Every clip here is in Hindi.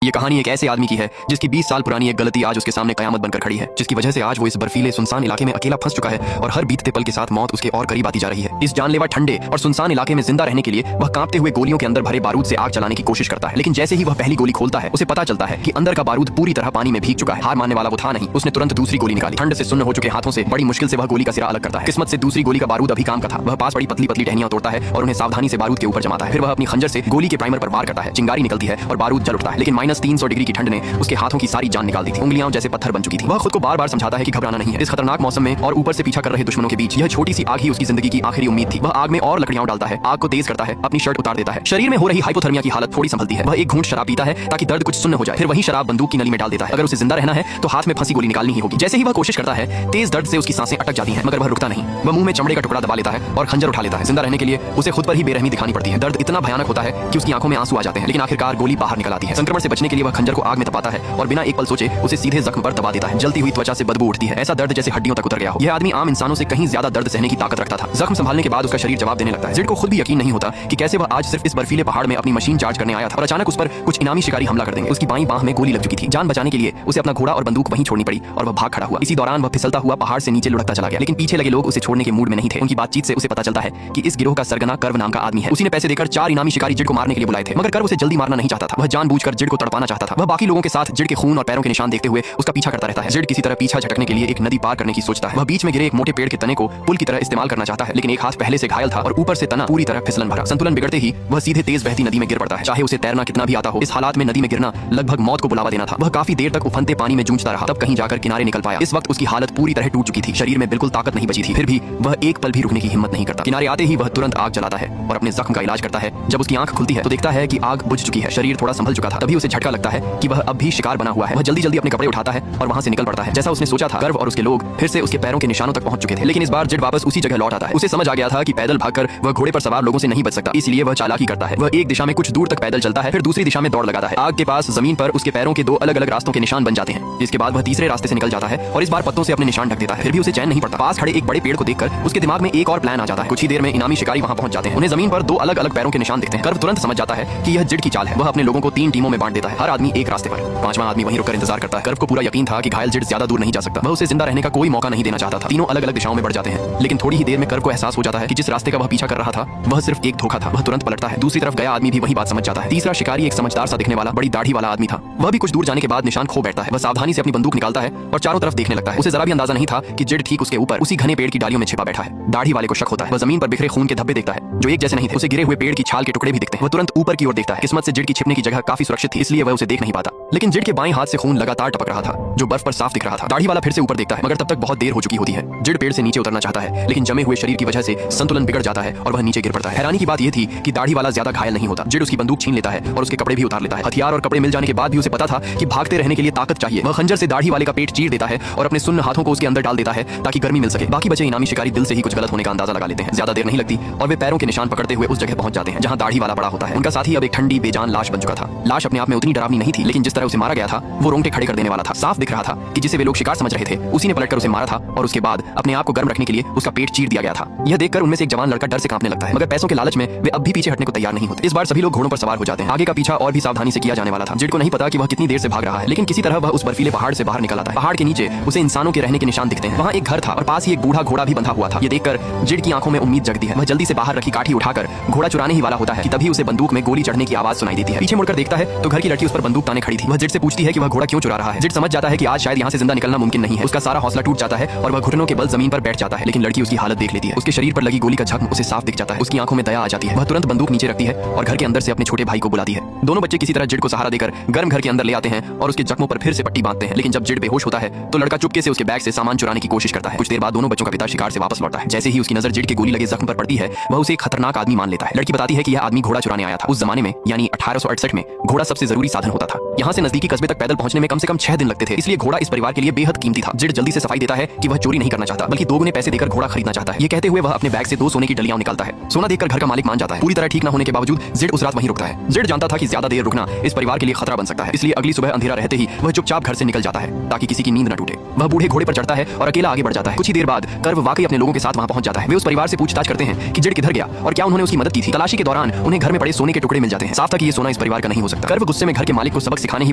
ये कहानी एक ऐसे आदमी की है जिसकी 20 साल पुरानी एक गलती आज उसके सामने कयामत बनकर खड़ी है, जिसकी वजह से आज वो इस बर्फीले सुनसान इलाके में अकेला फंस चुका है और हर बीतते पल के साथ मौत उसके और करीब आती जा रही है। इस जानलेवा ठंडे और सुनसान इलाके में जिंदा रहने के लिए वह कांपते हुए गोलियों के अंदर भरे बारूद से आग चलाने की कोशिश करता है, लेकिन जैसे ही वह पहली गोली खोलता है उसे पता चलता है कि अंदर का बारूद पूरी तरह पानी में भीग चुका है। हार मानने वाला वो था नहीं, उसने तुरंत दूसरी गोली निकाली। ठंड से सुन्न हो चुके हाथों से बड़ी मुश्किल से वह गोली का सिरा अलग करता है। किस्मत से दूसरी गोली का बारूद अभी काम का था। वह पास पड़ी पतली पतली टहनियां तोड़ता है और उन्हें सावधानी से बारूद के ऊपर जमाता है। फिर वह अपनी खंजर से गोली के प्राइमर पर वार करता है। चिंगारी निकलती है और बारूद जल उठता है, लेकिन -300 डिग्री की ठंड ने उसके हाथों की सारी जान निकाल दी थी। उंगलियां जैसे पत्थर बन चुकी थी। वह खुद को बार-बार समझाता है कि घबराना नहीं है। इस खतरनाक मौसम में और ऊपर से पीछा कर रहे दुश्मनों के बीच यह छोटी सी आग ही उसकी जिंदगी की आखिरी उम्मीद थी। वह आग में और लकड़ियां डालता है, आग को तेज करता है, अपनी शर्ट उतार देता है। शरीर में हो रही हाइपोथर्मिया की हालत थोड़ी संभलती है। वह एक घूंट शराब पीता है ताकि दर्द कुछ सुन्न हो जाए। फिर वही शराब बंदूक की नली में डाल देता है। अगर उसे जिंदा रहना है तो हाथ में फंसी गोली निकालनी ही होगी। जैसे ही वह कोशिश करता है, तेज दर्द से उसकी सांसें अटक जाती हैं, मगर वह रुकता नहीं। वह मुंह में चमड़े का टुकड़ा दबा लेता है और खंजर उठा लेता है। जिंदा रहने के लिए उसे खुद पर ही बेरहमी दिखानी पड़ती है। दर्द इतना भयानक होता है कि उसकी आंखों में आंसू आ जाते हैं, लेकिन आखिरकार गोली बाहर निकल आती है। संक्रमण से बचने के लिए वह खंजर को आग में तपाता है और बिना एक पल सोचे उसे सीधे जख्म पर दबा देता है। जलती हुई त्वचा से बदबू उठती है, ऐसा दर्द जैसे हड्डियों तक उतर गया हो। यह आदमी आम इंसानों से कहीं ज्यादा दर्द सहने की ताकत रखता था। जख्म संभालने के बाद उसका शरीर जवाब देने लगता है। जिड को खुद भी यकीन नहीं होता कि कैसे वह आज सिर्फ इस बर्फीले पहाड़ में अपनी मशीन चार्ज करने आया था और अचानक उस पर कुछ इनामी शिकारी हमला कर देंगे। उसकी बाईं बांह में गोली लग चुकी थी। जान बचाने के लिए उसे अपना घोड़ा और बंदूक वहीं छोड़नी पड़ी और वह भाग खड़ा हुआ। इसी दौरान वह फिसलता हुआ पहाड़ से नीचे लुढ़कता चला गया, लेकिन पीछे लगे लोग उसे छोड़ने के मूड में नहीं थे। उनकी बातचीत से उसे पता चलता है कि इस गिरोह का सरगना कर्व नाम का आदमी है। उसी ने पैसे देकर 4 इनामी शिकारी जिड को मारने के लिए बुलाए थे, मगर कर्व उसे जल्दी मारना नहीं चाहता था। वह जानबूझकर जिड को तड़पाना चाहता था। वह बाकी लोगों के साथ जिड के खून और पैरों के निशान देखते हुए उसका पीछा करता रहता है। जिड किसी तरह पीछा झटकने के लिए एक नदी पार करने की सोचता है। वह बीच में गिरे एक मोटे पेड़ के तने को पुल की तरह इस्तेमाल करना चाहता है, लेकिन एक हाथ पहले से घायल था और ऊपर से तना पूरी तरह फिसलन भरा। संतुलन बिगड़ते ही वह सीधे तेज बहती नदी में गिर पड़ता है। चाहे उसे तैरना कितना भी आता हो, इस हालात में नदी में गिरना लगभग मौत को बुलावा देना था। वह काफी देर तक उफनते पानी में जूझता रहा, तब कहीं जाकर किनारे निकल पाया। इस वक्त उसकी हालत पूरी तरह टूट चुकी थी। शरीर में बिल्कुल ताकत नहीं बची थी, फिर भी वह एक पल भी रुकने की हिम्मत नहीं करता। किनारे आते ही वह तुरंत आग जलाता है और अपने जख्म का इलाज करता है। जब उसकी आंख खुलती है तो देखता है कि आग बुझ चुकी है। शरीर थोड़ा संभल चुका था। तभी उसे झटका लगता है कि वह अब भी शिकार बना हुआ है। वह जल्दी जल्दी अपने कपड़े उठाता है और वहां से निकल पड़ता है। जैसा उसने सोचा था, कर्व और उसके लोग फिर से उसके पैरों के निशानों तक पहुंच चुके थे, लेकिन इस बार जिड वापस उसी जगह लौट आता है। उसे समझ आ गया था कि पैदल भागकर वह घोड़े पर सवार लोगों से नहीं बच सकता, इसलिए वह चालाकी करता है। वह एक दिशा में कुछ दूर तक पैदल चलता है, फिर दूसरी दिशा में दौड़ लगाता है। आग के पास जमीन पर उसके पैरों के 2 अलग-अलग रास्तों के निशान बन जाते हैं। इसके बाद वह तीसरे रास्ते से निकल जाता है और इस बार पत्तों से अपने निशान ढक देता है। फिर भी उसे चैन नहीं पड़ता। पास खड़े एक बड़े पेड़ को देखकर उसके दिमाग में एक और प्लान आ जाता है। कुछ ही देर में इनामी शिकारी वहां पहुंच जाते हैं। उन्हें जमीन पर 2 अलग-अलग पैरों के निशान दिखते हैं। कर्व तुरंत समझ जाता है कि यह जिड की चाल है। वह अपने लोगों को 3 टीमों में बांट देता है, हर आदमी एक रास्ते पर। 5वां आदमी वहीं रुककर इंतजार करता है। कर्व को पूरा यकीन था कि घायल जिड ज्यादा दूर नहीं जा सकता। वह उसे जिंदा रहने का कोई मौका नहीं देना चाहता था। तीनों अलग-अलग दिशाओं में बढ़ जाते हैं, लेकिन थोड़ी ही देर में कर्व को एहसास हो जाता है कि जिस रास्ते का वह पीछा कर रहा था वह सिर्फ एक धोखा था। वह तुरंत पलटता है। दूसरी तरफ गया आदमी भी वही बात समझ जाता है। तीसरा शिकारी एक समझदार सा दिखने वाला बड़ी दाढ़ी वाला आदमी था। वह भी कुछ दूर जाने के बाद निशान खो बैठता है। वह सावधानी से अपनी बंदूक निकालता है और चारों तरफ देखने लगता है। उसे जरा भी अंदाजा नहीं था कि जिड ठीक उसके ऊपर उसी घने पेड़ की डालियों में छिपा बैठा है। दाढ़ी वाले को शक होता है। वह जमीन पर बिखरे खून के धब्बे देखता है जो एक जैसे नहीं थे। उसे गिरे हुए पेड़ की छाल के टुकड़े भी दिखते हैं। वह तुरंत ऊपर की ओर देखता है। किस्मत से जिड की छिपने की जगह काफी सुरक्षित थी, इसलिए वह उसे देख नहीं पाता, लेकिन जिड के बाएं हाथ से खून लगातार टपक रहा था जो बर्फ पर साफ दिख रहा था। दाढ़ी वाला फिर से ऊपर देखता है, मगर तब तक बहुत देर हो चुकी होती है। जिड पेड़ से नीचे उतरना चाहता है, लेकिन जमे हुए शरीर की वजह से संतुलन बिगड़ जाता है और वह नीचे गिर पड़ता है। हैरानी की बात यह थी कि दाढ़ी वाला ज्यादा घायल नहीं होता। जिड उसकी बंदूक छीन लेता है और उसके कपड़े भी उतार लेता है। हथियार और कपड़े मिल जाने के बाद भी उसे पता था कि भागते रहने के लिए ताकत चाहिए। वह खंजर से दाढ़ी वाले का पेट चीर देता है और अपने सुन्न हाथों को उसके अंदर डाल देता है ताकि गर्मी मिल सके। बाकी बचे इनामी शिकारी दिल से ही कुछ गलत होने का अंदाजा लगा लेते हैं। ज्यादा देर नहीं लगती और वे पैरों के निशान पकड़ते हुए उस जगह पहुंच जाते हैं जहां दाढ़ी वाला पड़ा होता है। उनका साथी अब एक ठंडी बेजान लाश बन चुका था। लाश अपने आप में उतनी डरावनी नहीं थी, लेकिन जिस तरह उसे मारा गया था वो रोंगटे खड़े कर देने वाला था। साफ दिख रहा था कि जिसे वे लोग शिकार समझ रहे थे उसी ने पलटकर उसे मारा था और उसके बाद अपने आप को गर्म रखने के लिए उसका पेट चीर दिया गया था। यह देखकर उनमें से एक जवान लड़का डर से कांपने लगता है, मगर पैसों के लालच में वे अब भी पीछे हटने को तैयार नहीं होते। इस बार सभी लोग घोड़ों पर सवार हो जाते हैं। आगे का पीछा और भी सावधानी से किया जाने वाला था। जिड को नहीं पता कि वह कितनी देर से भाग रहा है, लेकिन किसी तरह वह उस बर्फीले पहाड़ से बाहर निकल आता है। पहाड़ के नीचे उसे इंसानों के रहने के निशान दिखते हैं। वहाँ एक घर था और पास ही एक बूढ़ा घोड़ा भी बंधा हुआ था। ये देखकर जिड की आंखों में उम्मीद जगती है। वह जल्दी से बाहर रखी काठी उठाकर घोड़ा चुराने ही वाला होता है कि तभी उसे बंदूक में गोली चढ़ने की आवाज सुनाई देती है। पीछे मुड़कर देखता है तो घर की लड़की उस पर बंदूक ताने खड़ी थी। वह जिड से पूछती है कि वह घोड़ा क्यों चुरा रहा है। जिड समझ जाता है कि आज शायद यहाँ से जिंदा निकलना मुमकिन नहीं है। उसका सारा हौसला टूट जाता है और वह घुटनों के बल जमीन पर बैठ जाता है, लेकिन लड़की उसकी हालत देख लेती है। उसके शरीर पर लगी गोली का जख्म उसे साफ दिख जाता है। उसकी आंखों में दया आ जाती है। वह तुरंत बंदूक नीचे रखती है और घर के अंदर से अपने छोटे भाई को बुलाती है। दोनों बच्चे किसी तरह जिड को सहारा देकर गर्म घर के अंदर ले आते हैं और उसके जख्मों पर फिर से पट्टी बांधते हैं। लेकिन जब जिड बेहोश होता है तो लड़का चुपके से उसके बैग से सामान चुराने की कोशिश करता है। कुछ देर बाद दोनों बच्चों का पिता शिकार से वापस लौटता है। जैसे ही उसकी नजर जिड के गोली लगे जख्म पर पड़ती है वह उसे एक खतरनाक आदमी मान लेता है। लड़की बताती है कि यह आदमी घोड़ा चुराने आया था। उस जमाने में यानी 1868 में घोड़ा सबसे जरूरी साधन होता था। यहाँ से नजदीकी कस्बे तक पैदल पहुंचने में कम से कम 6 दिन लगते थे, इसलिए घोड़ा इस परिवार के लिए बेहद कीमती था। जिड जल्दी से सफाई देता है कि वह चोरी नहीं करना चाहता, बल्कि 2 गुने पैसे देकर घोड़ा खरीदना चाहता है। ये कहते हुए वह अपने बैग से 2 सोने की डलियां निकालता है। सोना देखकर घर का मालिक मान जाता है। पूरी तरह ठीक न होने के बावजूद जिड उस रात वहीं रुकता है। जिड जानता था कि ज्यादा देर रुकना इस परिवार के लिए खतरा बन सकता है, इसलिए अगली सुबह अंधेरा रहते ही वह चुपचाप घर से निकल जाता है ताकि किसी की नींद न टूटे। वह बूढ़े घोड़े पर चढ़ता है और अकेला आगे बढ़ जाता है। कुछ ही देर बाद कर्व वाकई अपने लोगों के साथ वहां पहुंच जाता है। वे उस परिवार से पूछताछ करते हैं कि जिड किधर गया और क्या उन्होंने उसकी मदद की थी। तलाशी के दौरान उन्हें घर में पड़े सोने के टुकड़े मिल जाते हैं। साफ था कि ये सोना इस परिवार का नहीं हो सकता। कर्व गुस्से में में घर के मालिक को सबक सिखाने ही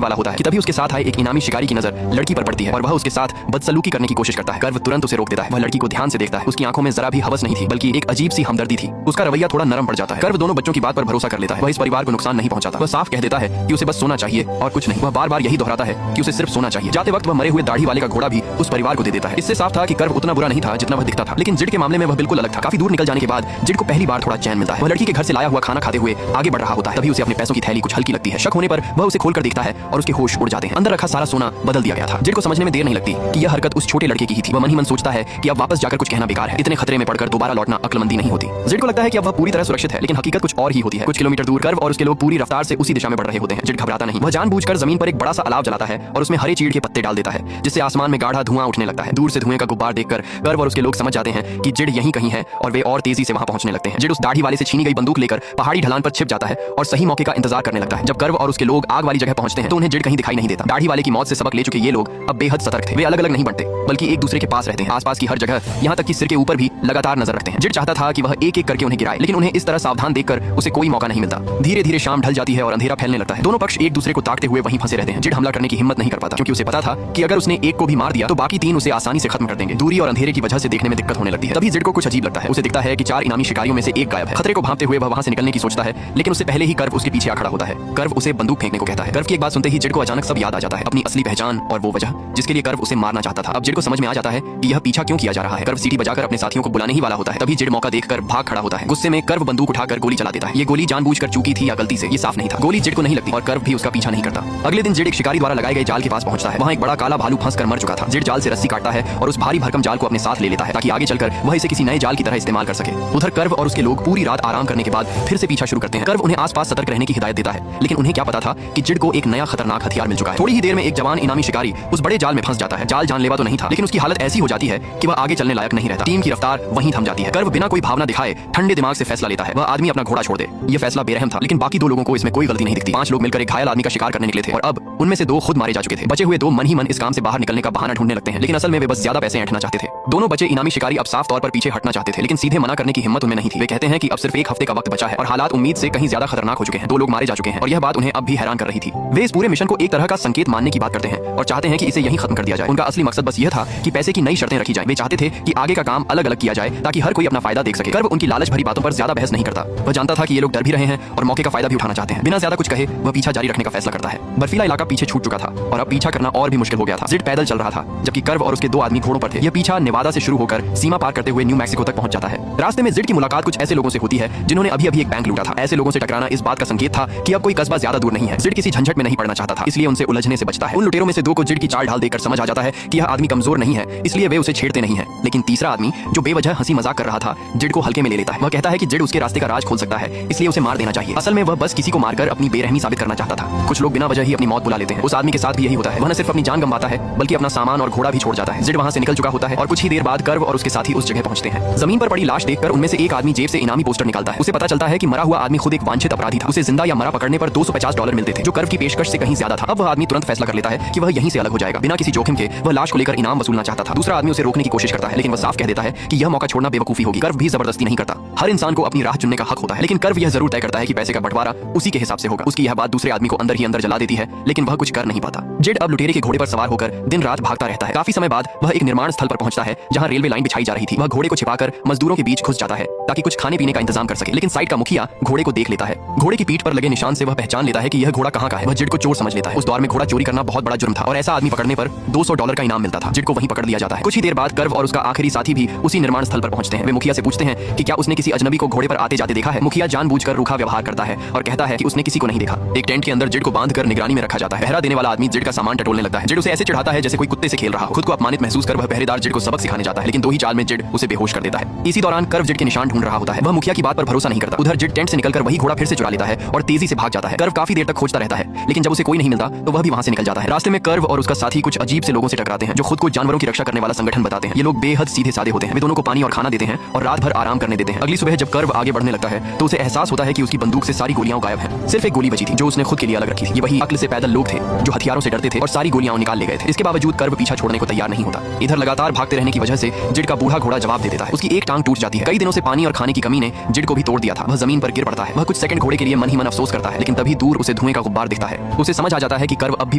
वाला होता है कि तभी उसके साथ आए एक इनामी शिकारी की नजर लड़की पर पड़ती है और वह उसके साथ बदसलूकी करने की कोशिश करता है। कर्व तुरंत उसे रोक देता है। वह लड़की को ध्यान से देखता है। उसकी आंखों में जरा भी हवस नहीं थी, बल्कि एक अजीब सी हमदर्दी थी। उसका रवैया थोड़ा नरम पड़ जाता है। कर्व दोनों बच्चों की बात पर भरोसा कर लेता है। वह इस परिवार को नुकसान नहीं पहुंचाता। वह साफ कह देता है कि उसे बस सोना चाहिए और कुछ नहीं। वह बार बार यही दोहराता है कि उसे सिर्फ सोना चाहिए। जाते वक्त वह मरे हुए दाढ़ी वाले का घोड़ा भी उस परिवार को दे देता है। इससे साफ था कि कर्व उतना बुरा नहीं था जितना वह दिखता था। लेकिन जिड के मामले में वह बिल्कुल अलग था। काफी दूर निकल जाने के बाद जिड को पहली बार थोड़ा चैन मिलता है। वह लड़की के घर से लाया हुआ खाना खाते हुए आगे बढ़ रहा होता है। तभी उसे अपने पैसों की थैली कुछ हल्की लगती है। शक होने पर वह उसे खोलकर देखता है और उसके होश उड़ जाते हैं। अंदर रखा सारा सोना बदल दिया गया था। जिड को समझने में देर नहीं लगती कि यह हरकत उस छोटे लड़के की ही थी। वह मन ही मन सोचता है कि अब वापस जाकर कुछ कहना बेकार है। इतने खतरे में पड़कर दोबारा लौटना अक्लमंदी नहीं होती। जिड को लगता है कि अब वह पूरी तरह सुरक्षित है, लेकिन हकीकत कुछ और ही होती है। कुछ किलोमीटर दूर कर्व और उसके लोग पूरी रफ्तार से उसी दिशा में बढ़ रहे होते हैं। जिड घबराता नहीं। वह जानबूझकर जमीन पर एक बड़ा सा अलाव जलाता है और उसमें हरे चीड़ के पत्ते डाल देता है, जिससे आसमान में गाढ़ा धुआं उठने लगता है। दूर से धुएं का गुब्बार देखकर कर्व और उसके लोग समझ जाते हैं कि जिड यहीं कहीं है और वे और तेजी से वहां पहुंचने लगते हैं। जिड उस दाढ़ी वाले से छीनी गई बंदूक लेकर पहाड़ी ढलान पर छिप जाता है और सही मौके का इंतजार करने लगता है। जब कर्व और उसके लोग आग वाली जगह पहुंचते हैं तो उन्हें जिड कहीं दिखाई नहीं देता। दाढ़ी वाले की मौत से सबक ले चुके ये लोग अब बेहद सतर्क थे। वे अलग अलग नहीं बनते, बल्कि एक दूसरे के पास रहते हैं। आसपास की हर जगह, यहाँ तक कि सिर के ऊपर भी लगातार नजर रखते हैं। जिड चाहता था कि वह एक एक करके उन्हें गिराए, लेकिन उन्हें इस तरह सावधान देखकर उसे कोई मौका नहीं मिलता। धीरे धीरे शाम ढल जाती है और अंधेरा फैलने लगता है। दोनों पक्ष एक दूसरे को ताकते हुए वहीं फंसे रहते हैं। जिड हमला करने की हिम्मत नहीं कर पाता, क्योंकि उसे पता था कि अगर उसने एक को भी मार दिया तो बाकी तीन उसे आसानी से खत्म कर देंगे। दूरी और अंधेरे की वजह से देखने में दिक्कत होने लगती है। तभी जिड को कुछ अजीब लगता है। उसे दिखता है कि 4 इनामी शिकारियों में से एक गायब है। खतरे को भांपते हुए वह वहां से निकलने की सोचता है, लेकिन उससे पहले ही कर्व उसके पीछे आ खड़ा होता है। कर्व उसे बंदूक फेंकने को कहता है। कर्व की एक बात सुनते ही जिड को अचानक सब याद आ जाता है, अपनी असली पहचान और वो वजह जिसके लिए कर्व उसे मारना चाहता था। अब जिड को समझ में आ जाता है कि यह पीछा क्यों किया जा रहा है। कर्व सीटी बजाकर अपने साथियों को बुलाने ही वाला होता है। तभी जिड मौका देखकर भाग खड़ा होता है। गुस्से में कर्व बंदूक उठाकर गोली चला देता है। ये गोली जानबूझकर चूकी थी या गलती से, ये साफ नहीं था। गोली जिड को नहीं लगती और कर्व भी उसका पीछा नहीं करता। अगले दिन जिड एक शिकारी द्वारा लगाए गए जाल के पास पहुंचता है। वहां एक बड़ा काला भालू फंसकर मर चुका था। जिड जाल से रस्सी काटता है और उस भारी भरकम जाल को अपने साथ ले लेता है, ताकि आगे चलकर वह इसे किसी नए जाल की तरह इस्तेमाल कर सके। उधर कर्व और उसके लोग पूरी रात आराम करने के बाद फिर से पीछा शुरू करते हैं। कर्व उन्हें आसपास सतर्क रहने की हिदायत देता है, लेकिन उन्हें क्या पता था कि जिड को एक नया खतरनाक हथियार मिल चुका है। थोड़ी ही देर में एक जवान इनामी शिकारी उस बड़े जाल में फंस जाता है। जाल जानलेवा तो नहीं था, लेकिन उसकी हालत ऐसी हो जाती है कि वह आगे चलने लायक नहीं रहता। टीम की रफ्तार वहीं थम जाती है। कर्व बिना कोई भावना दिखाए ठंडे दिमाग से फैसला लेता है। वह आदमी अपना घोड़ा छोड़ दे। यह फैसला बेरहम था, लेकिन बाकी 2 लोगों को इसमें कोई गलती नहीं दिखती। 5 लोग मिलकर एक घायल आदमी का शिकार करने निकले थे और अब उनमें से 2 खुद मारे जा चुके थे। बचे हुए 2 मन ही मन इस काम से बाहर निकलने का बहाना ढूंढने लगते हैं, लेकिन असल में वे बस ज्यादा पैसे ऐंठना चाहते थे। दोनों बचे इनामी शिकारी अब साफ तौर पर पीछे हटना चाहते थे, लेकिन सीधे मना करने की हिम्मत उनमें नहीं थी। वे कहते हैं कि अब सिर्फ 1 हफ्ते का वक्त बचा है और हालात उम्मीद से कहीं ज्यादा खतरनाक हो चुके हैं। 2 लोग मारे जा चुके हैं और यह बात उन्हें अब भी हैरान कर रही थी। वे इस पूरे मिशन को एक तरह का संकेत मानने की बात करते हैं और चाहते हैं कि इसे यहीं खत्म कर दिया जाए। उनका असली मकसद बस यह था कि पैसे की नई शर्तें रखी जाए। वे चाहते थे कि आगे का काम अलग अलग किया जाए ताकि हर कोई अपना फायदा देख सके। कर्व उनकी लालच भरी बातों पर ज्यादा बहस नहीं करता। वह जानता था कि ये लोग डर भी रहे हैं और मौके का फायदा भी उठाना चाहते हैं। बिना ज्यादा कुछ कहे वह पीछा जारी रखने का फैसला करता है। बर्फीला इलाका पीछे छूट चुका था और अब पीछा करना और भी मुश्किल हो गया था। जिड पैदल चल रहा था, जबकि कर्व और उसके 2 आदमी घोड़ों पर थे। यह पीछा नेवादा से शुरू होकर सीमा पार करते हुए न्यू मैक्सिको तक पहुंच जाता है। रास्ते में जिड की मुलाकात कुछ ऐसे लोगों से होती है जिन्होंने अभी अभी एक बैंक लूटा था। ऐसे लोगों से टकराना इस बात का संकेत था कि अब कोई कस्बा ज्यादा दूर नहीं है। जिड किसी झंझट में नहीं पड़ना चाहता था, इसलिए उनसे उलझने से बचता है। उन लुटेरों में से 2 को जिड की चाल ढाल देखकर समझ आ जाता है कि यह आदमी कमजोर नहीं है, इसलिए वे उसे छेड़ते नहीं है। लेकिन तीसरा आदमी जो बेवजह हंसी मजाक कर रहा था, जिड को हल्के में ले लेता है। वह कहता है कि जिड उसके रास्ते का राज खोल सकता है, इसलिए उसे मार देना चाहिए। असल में वह बस किसी को मारकर अपनी बेरहमी साबित करना चाहता था। कुछ लोग बिना वजह ही अपनी मौत बुला लेते हैं। उस आदमी के साथ भी यही होता है। वह न सिर्फ अपनी जान गंवाता है, बल्कि अपना सामान और घोड़ा भी छोड़ जाता है। जिड वहां से निकल चुका होता है और कुछ ही देर बाद कर्व और उसके साथी उस जगह पहुंचते हैं। जमीन पर पड़ी लाश देखकर उनमें से एक आदमी जेब से इनामी पोस्टर निकालता है। उसे पता चलता है कि मरा हुआ आदमी खुद एक वांछित अपराधी था। उसे जिंदा या मरा पकड़ने पर $250 मिलते थे, जो कर्व की पेशकश से कहीं ज्यादा था। अब वह आदमी तुरंत फैसला कर लेता है कि वह यहीं से अलग हो जाएगा। बिना किसी जोखिम के वह लाश को लेकर इनाम वसूलना चाहता था। दूसरा आदमी उसे रोकने की कोशिश करता है, लेकिन वह साफ कह देता है कि यह मौका छोड़ना बेवकूफी होगी। कर्व भी जबरदस्ती नहीं करता। हर इंसान को अपनी राह चुनने का हक होता है, लेकिन कर्व यह जरूर तय करता है कि पैसे का बंटवारा उसी के हिसाब से होगा। उसकी यह बात दूसरे आदमी को अंदर ही अंदर जला देती है, लेकिन वह कुछ कर नहीं पाता। जिड अब लुटेरे के घोड़े पर सवार होकर दिन रात भागता रहता है। काफी समय बाद वह एक निर्माण स्थल पर पहुंचता है, जहां रेलवे लाइन बिछाई जा रही थी। वह घोड़े को छिपाकर मजदूरों के बीच घुस जाता है ताकि कुछ खाने पीने का इंतजाम कर सके, लेकिन साइट का मुखिया घोड़े को देख लेता है। घोड़े की पीठ पर लगे निशान से वह पहचान लेता है कि यह घोड़ा कहां का है। वह जिड को चोर समझ लेता है। उस दौर में घोड़ा चोरी करना बहुत बड़ा जुर्म था और ऐसा आदमी पकड़ने पर $200 का इनाम मिलता था। जिड को वहीं पकड़ लिया जाता है। कुछ ही देर बाद कर्व और उसका आखिरी साथी भी उसी निर्माण स्थल पर पहुंचते हैं। वे मुखिया से पूछते हैं कि क्या उसने किसी अजनबी को घोड़े पर आते जाते देखा है। मुखिया जानबूझकर रूखा व्यवहार करता है और कहता है कि उसने किसी को नहीं देखा। एक टेंट के अंदर जिड को बांधकर निगरानी में रखा जाता है। पहरा देने वाला आदमी जिड का सामान टटोलने लगता है। जिड उसे ऐसे चढ़ाता है जैसे कोई कुत्ते से खेल रहा हो। खुद को अपमानित महसूस कर वह पहरेदार जिड को सबक सिखाने जाता है, लेकिन 2 ही चाल में जिड उसे बेहोश कर देता है। इसी दौरान कर्व जिड के निशान ढूंढ रहा होता है। वह मुखिया की बात पर भरोसा नहीं करता। उधर जिड टेंट से निकलकर वही घोड़ा फिर से चुरा लेता है और तेजी से भाग जाता है। कर्व काफी देर तक खोजता रहता है, लेकिन जब उसे कोई नहीं मिलता तो वह भी वहां से निकल जाता है। रास्ते में कर्व और उसका साथी कुछ अजीब से लोगों से टकराते हैं, जो खुद को जानवरों की रक्षा करने वाला संगठन बताते हैं। ये लोग बेहद सीधे साधे होते हैं। वे दोनों को पानी और खाना देते हैं और रात भर आराम करने देते हैं। अगली सुबह जब कर्व आगे बढ़ने लगता है तो उसे एहसास होता है कि उसकी बंदूक से सारी गोलियां गायब हैं। सिर्फ एक गोली बची थी जो उसने खुद के लिए अलग रखी थी। ये वही अक्ल से पैदल लोग थे जो हथियारों से डरते थे और सारी गोलियां निकाल ले गए थे। इसके बावजूद कर्व पीछा छोड़ने को तैयार नहीं होता। इधर लगातार भागते रहने की वजह से जिड का बूढ़ा घोड़ा जवाब दे देता है। उसकी एक टांग टूट जाती है। कई दिनों से पानी और खाने की कमी ने जिड को भी तोड़ दिया था। वह जमीन पर गिर पड़ता है। वह कुछ सेकंड घोड़े के लिए मन ही मन अफसोस करता है, लेकिन तभी दूर उसे धुएं धुएं का गुब्बार दिखता है। उसे समझ आ जाता है कि कर्व अब भी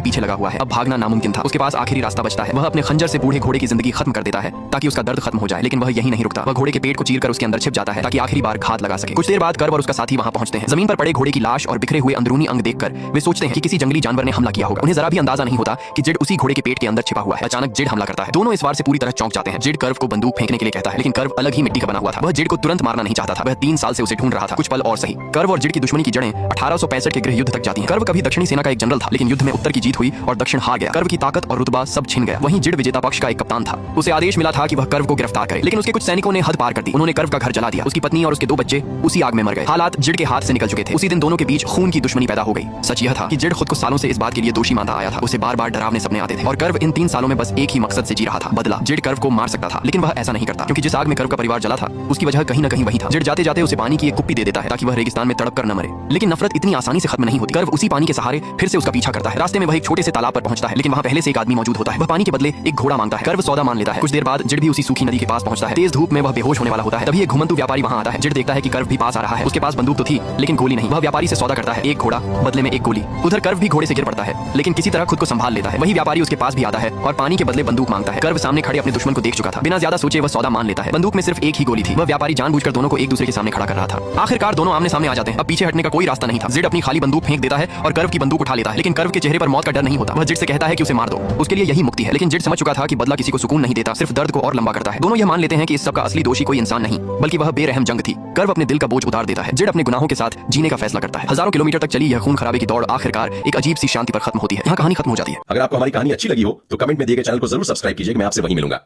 पीछे लगा हुआ है, अब भागना नामुमकिन था। उसके पास आखिरी रास्ता बचता है। वह अपने खंजर से बूढ़े घोड़े की जिंदगी खत्म कर देता है ताकि उसका दर्द खत्म हो जाए, लेकिन वह यही नहीं रुकता। वह घोड़े के पेट को चीरकर उसके अंदर छिप जाता है ताकि आखिरी बार घात लगा सके। कुछ देर बाद कर्व और उसका साथी वहां पहुंचते हैं। जमीन पर पड़े घोड़े की लाश और बिखरे हुए अंदरूनी अंग देखकर वे सोचते हैं कि किसी जंगली जानवर ने हमला किया होगा। उन्हें जरा भी अंदाजा नहीं होता कि जिड उसी घोड़े के पेट के अंदर छिपा हुआ है। अचानक जिड हमला करता है। दोनों इस वार से पूरी तरह चौंक जाते हैं। जिड कर्व को बंदूक फेंकने के लिए कहता है, लेकिन कर्व अलग ही मिट्टी का बना हुआ था। वह जिड को तुरंत मारना नहीं चाहता था। वह 3 साल से उसे ढूंढ रहा था। कुछ पल और सही। कर्व और जिड की दुश्मनी की जड़ें 1865 के गृह युद्ध तक जाती हैं। कर्व कभी दक्षिणी सेना का एक जनरल था, लेकिन युद्ध में उत्तर की जीत हुई और दक्षिण हार गया। कर्व की ताकत और रुतबा सब छिन गया। वहीं जिड विजेता पक्ष का एक कप्तान था। उसे आदेश मिला था कि वह कर्व को गिरफ्तार करे, लेकिन उसके कुछ सैनिकों ने हद पार कर दी। उन्होंने कर्व का घर जला दिया। उसकी पत्नी और उसके 2 बच्चे उसी आग में मर गए। हालात जिड के हाथ से निकल चुके थे। उसी दिन दोनों के बीच खून की दुश्मनी पैदा हो गई। सच यह था कि जिड खुद को सालों से इस बात के लिए दोषी मानता आया था। उसे बार-बार डरावने सपने आते थे और कर्व इन 3 सालों में बस एक ही मकसद से जी रहा था, बदला। जिड कर्व को मार सकता था, लेकिन वह ऐसा नहीं करता, क्योंकि जिस आग में कर्व का परिवार जला था उसकी वजह कहीं न कहीं वही था। जिड जाते जाते उसे पानी की एक कुप्पी दे देता है ताकि वह रेगिस्तान में तड़प कर न मरे। लेकिन नफरत इतनी आसानी से खत्म नहीं होती। कर्व उसी पानी के सहारे फिर से उसका पीछा करता है। रास्ते में वह एक छोटे से तालाब पर पहुंचता है, लेकिन वहां पहले से एक आदमी मौजूद होता है। वह पानी के बदले एक घोड़ा मांगता है। कर्व सौदा मान लेता है। कुछ देर बाद जिड भी उसी सूखी नदी के पास पहुंचता है। तेज धूप में वह बेहोश होने वाला होता है। तभी एक घुमंतू व्यापारी वहां आता है। जिड देखता है कि कर्व भी पास आ रहा है। उसके पास बंदूक तो थी, लेकिन गोली नहीं। वह व्यापारी से सौदा करता है, एक घोड़ा बदले में एक गोली। उधर कर्व भी घोड़े से गिर पड़ता है, लेकिन किसी तरह खुद को संभाल लेता है। वही व्यापारी उसके पास भी आता है और पानी के बदले बंदूक मांगता है। कर्व सामने खड़े अपने दुश्मन को देख चुका था। बिना ज्यादा सोचे वह सौदा मान लेता है। बंदूक में सिर्फ एक ही गोली थी। वह व्यापारी जानबूझकर दोनों को एक दूसरे के सामने खड़ा कर रहा था। आखिरकार दोनों आमने सामने आ जाते हैं। अब पीछे हटने का कोई रास्ता नहीं था। जिड अपनी खाली बंदूक फेंक देता है और कर्व की बंदूक उठा लेता है, लेकिन कर्व के चेहरे पर मौत का डर नहीं होता। वह जिड से कहता है कि उसे मार दो, उसके लिए यही मुक्ति है। लेकिन जिड समझ चुका था कि बदला किसी को सुकून नहीं देता, सिर्फ दर्द को और लंबा करता है। दोनों यह मान लेते हैं कि इस सब का असली दोषी कोई इंसान नहीं, बल्कि वह बेरहम जंग थी। कर्व अपने दिल का बोझ उतार देता है। जिड अपने गुनाहों के साथ जीने का फैसला करता है। हजारों किलोमीटर तक चली यह खून खराबे की दौड़ आखिरकार एक अजीब सी शांति पर खत्म होती है। यहाँ कहानी खत्म हो जाती है। अगर आपको हमारी कहानी अच्छी लगी हो तो कमेंट में दिए गए चैनल को जरूर सब्सक्राइब कीजिए। मैं आपसे वहीं मिलूंगा।